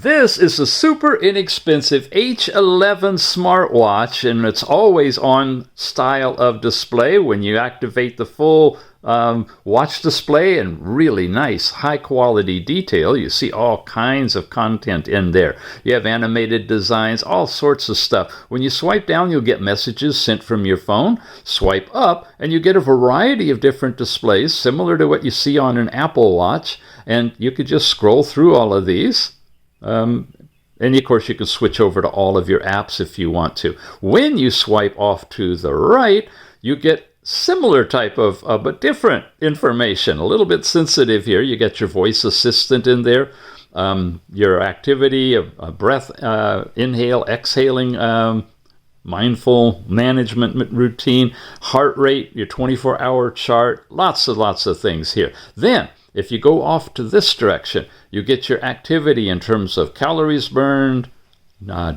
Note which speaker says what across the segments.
Speaker 1: This is a super inexpensive H11 smartwatch, and it's always on style of display when you activate the full watch display, and really nice high quality detail. You see all kinds of content in there. You have animated designs, all sorts of stuff. When you swipe down, you'll get messages sent from your phone. Swipe up and you get a variety of different displays similar to what you see on an Apple Watch, and you could just scroll through all of these. And of course you can switch over to all of your apps if you want to. When you swipe off to the right, you get similar type of but different information. A little bit sensitive here. You get your voice assistant in there, your activity, a breath, inhale, exhaling, mindful management routine, heart rate, your 24-hour chart, lots of things here. Then if you go off to this direction, you get your activity in terms of calories burned,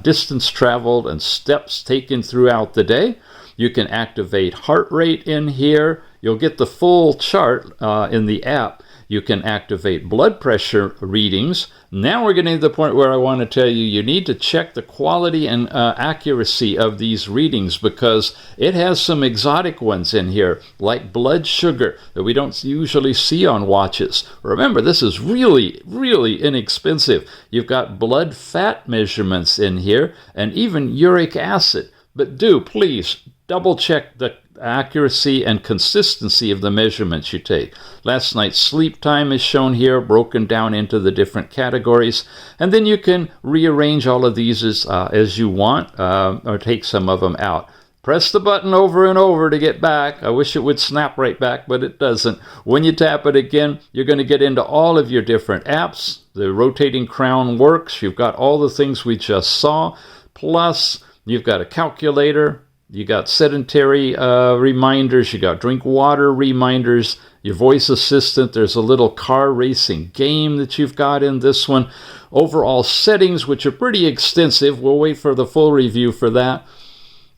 Speaker 1: distance traveled, and steps taken throughout the day. You can activate heart rate in here. You'll get the full chart in the app. You can activate blood pressure readings. Now we're getting to the point where I want to tell you need to check the quality and accuracy of these readings, because it has some exotic ones in here, like blood sugar, that we don't usually see on watches. Remember, this is really, really inexpensive. You've got blood fat measurements in here, and even uric acid. But please, double check the accuracy and consistency of the measurements you take. Last night's sleep time is shown here, broken down into the different categories, and then you can rearrange all of these as you want, or take some of them out. Press the button over and over to get back. I wish it would snap right back, but it doesn't. When you tap it again, you're going to get into all of your different apps. The rotating crown works. You've got all the things we just saw, plus you've got a calculator. You got sedentary reminders. You got drink water reminders. Your voice assistant. There's a little car racing game that you've got in this one. Overall settings, which are pretty extensive. We'll wait for the full review for that.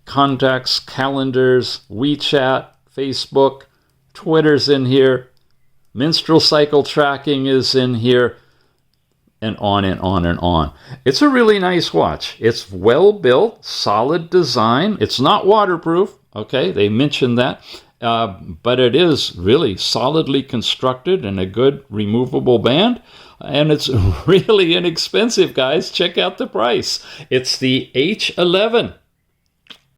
Speaker 1: Contacts, calendars, WeChat, Facebook, Twitter's in here. Menstrual cycle tracking is in here. And on and on and on. It's a really nice watch. It's well built, solid design. It's not waterproof, okay? They mentioned that. But it is really solidly constructed and a good removable band. And it's really inexpensive, guys. Check out the price. It's the H11.